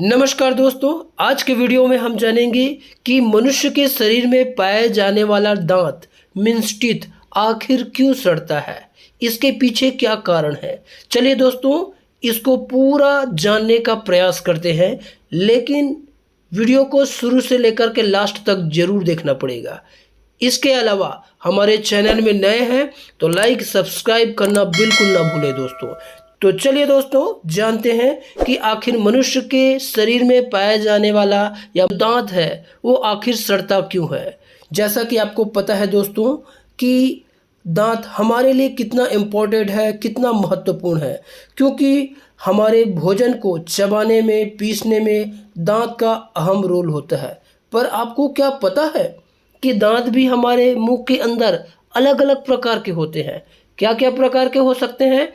नमस्कार दोस्तों, आज के वीडियो में हम जानेंगे कि मनुष्य के शरीर में पाए जाने वाला दांत मीन्स टीथ आखिर क्यों सड़ता है, इसके पीछे क्या कारण है। चलिए दोस्तों, इसको पूरा जानने का प्रयास करते हैं, लेकिन वीडियो को शुरू से लेकर के लास्ट तक जरूर देखना पड़ेगा। इसके अलावा हमारे चैनल में नए हैं तो लाइक सब्सक्राइब करना बिल्कुल ना भूलें दोस्तों। तो चलिए दोस्तों, जानते हैं कि आखिर मनुष्य के शरीर में पाया जाने वाला या दांत है वो आखिर सड़ता क्यों है। जैसा कि आपको पता है दोस्तों कि दांत हमारे लिए कितना इम्पोर्टेंट है, कितना महत्वपूर्ण है, क्योंकि हमारे भोजन को चबाने में, पीसने में दांत का अहम रोल होता है। पर आपको क्या पता है कि दांत भी हमारे मुंह के अंदर अलग अलग प्रकार के होते हैं। क्या क्या प्रकार के हो सकते हैं?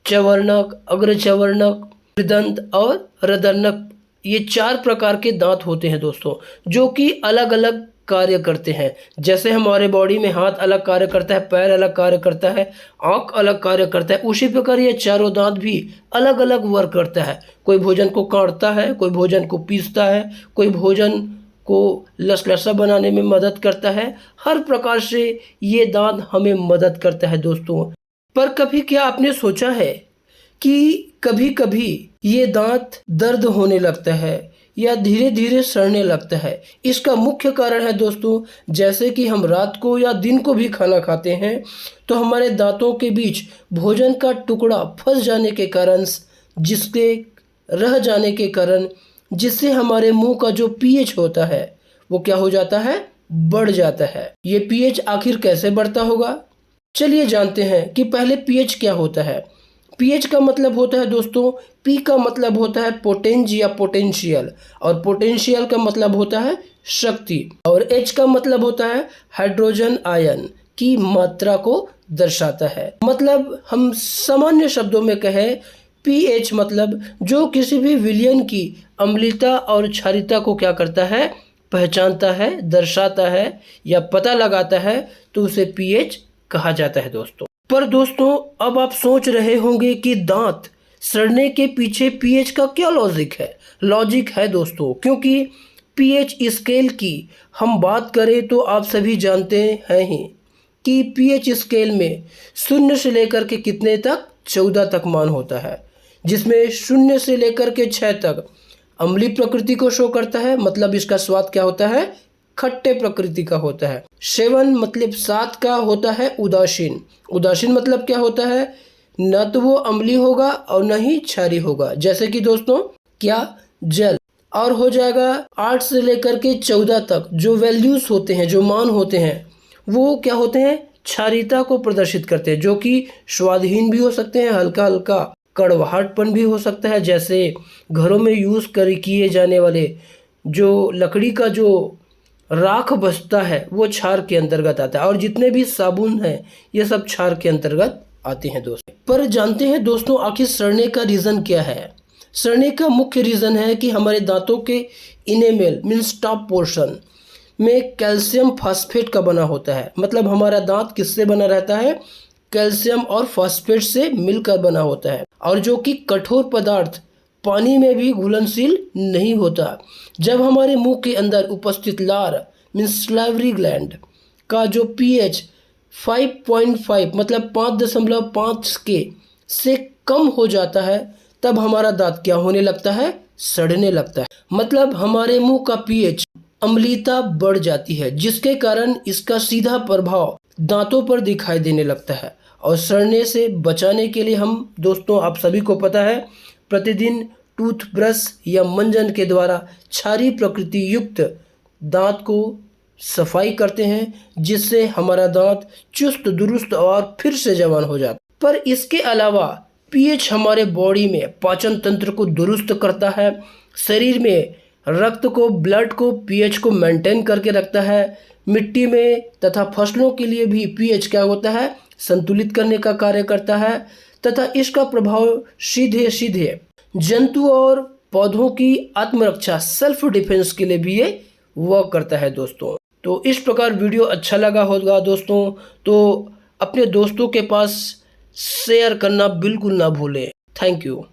चवर्णक, अग्रचवर्णक, कृदंत और रदर्णक, ये 4 प्रकार के दांत होते हैं दोस्तों, जो कि अलग अलग कार्य करते हैं। जैसे हमारे बॉडी में हाथ अलग कार्य करता है, पैर अलग कार्य करता है, आंख अलग कार्य करता है, उसी प्रकार ये चारों दांत भी अलग अलग वर्क करता है। कोई भोजन को काटता है, कोई भोजन को पीसता है, कोई भोजन को लसलसा बनाने में मदद करता है। हर प्रकार से ये दांत हमें मदद करता है दोस्तों। पर कभी क्या आपने सोचा है कि कभी कभी ये दांत दर्द होने लगता है या धीरे धीरे सड़ने लगता है। इसका मुख्य कारण है दोस्तों, जैसे कि हम रात को या दिन को भी खाना खाते हैं तो हमारे दांतों के बीच भोजन का टुकड़ा फंस जाने के कारण, जिसके रह जाने के कारण, जिससे हमारे मुंह का जो पीएच होता है वो क्या हो जाता है, बढ़ जाता है। ये पीएच आखिर कैसे बढ़ता होगा, चलिए जानते हैं कि पहले पीएच क्या होता है। पीएच का मतलब होता है दोस्तों, पी का मतलब होता है पोटेंज या पोटेंशियल, और पोटेंशियल का मतलब होता है शक्ति, और एच का मतलब होता है हाइड्रोजन आयन की मात्रा को दर्शाता है। मतलब हम सामान्य शब्दों में कहें, पीएच मतलब जो किसी भी विलयन की अम्लता और क्षारीयता को क्या करता है, पहचानता है, दर्शाता है या पता लगाता है, तो उसे पीएच कहा जाता है दोस्तों। पर दोस्तों, अब आप सोच रहे होंगे कि दांत सड़ने के पीछे पीएच का क्या लॉजिक है। लॉजिक है दोस्तों, क्योंकि पीएच स्केल की हम बात करें तो आप सभी जानते हैं ही कि पीएच स्केल में 0 से लेकर के कितने तक, 14 तक मान होता है, जिसमें 0 से लेकर के 6 तक अम्लीय प्रकृति को शो करता है। मतलब इसका स्वाद क्या होता है, खट्टे प्रकृति का होता है। 7 मतलब 7 का होता है उदासीन। उदासीन मतलब क्या होता है, न तो वो अम्लीय होगा और न ही क्षारीय होगा, जैसे कि दोस्तों क्या, जल। और हो जाएगा 8 से लेकर के 14 तक जो वैल्यूज होते हैं, जो मान होते हैं, वो क्या होते हैं, क्षारीयता को प्रदर्शित करते हैं, जो कि स्वादहीन भी हो सकते हैं, हल्का हल्का कड़वाहटपन भी हो सकता है। जैसे घरों में यूज़ किए जाने वाले जो लकड़ी का जो राख बचता है वो क्षार के अंतर्गत आता है, और जितने भी साबुन हैं ये सब क्षार के अंतर्गत आते हैं दोस्तों। पर जानते हैं दोस्तों, आखिर सड़ने का रीज़न क्या है। सड़ने का मुख्य रीज़न है कि हमारे दांतों के इनेमेल मीन्स टॉप पोर्शन में कैल्शियम फास्फेट का बना होता है। मतलब हमारा दांत किससे बना रहता है, कैल्शियम और फास्फेट से मिलकर बना होता है, और जो कि कठोर पदार्थ पानी में भी घुलनशील नहीं होता। जब हमारे मुंह के अंदर उपस्थित लार मीन्स सलाइवरी ग्लैंड का जो पीएच 5.5 मतलब 5.5 के से कम हो जाता है, तब हमारा दांत क्या होने लगता है, सड़ने लगता है। मतलब हमारे मुंह का पीएच अम्लीयता बढ़ जाती है, जिसके कारण इसका सीधा प्रभाव दांतों पर दिखाई देने लगता है। और सड़ने से बचाने के लिए हम दोस्तों, आप सभी को पता है, प्रतिदिन टूथब्रश या मंजन के द्वारा क्षारीय प्रकृति युक्त दांत को सफाई करते हैं, जिससे हमारा दांत चुस्त दुरुस्त और फिर से जवान हो जाता है। पर इसके अलावा पीएच हमारे बॉडी में पाचन तंत्र को दुरुस्त करता है, शरीर में रक्त को, ब्लड को, पीएच को मेंटेन करके रखता है। मिट्टी में तथा फसलों के लिए भी पीएच क्या होता है, संतुलित करने का कार्य करता है, तथा इसका प्रभाव सीधे सीधे जंतु और पौधों की आत्मरक्षा, सेल्फ डिफेंस के लिए भी ये वर्क करता है दोस्तों। तो इस प्रकार वीडियो अच्छा लगा होगा दोस्तों, तो अपने दोस्तों के पास शेयर करना बिल्कुल ना भूलें। Thank you.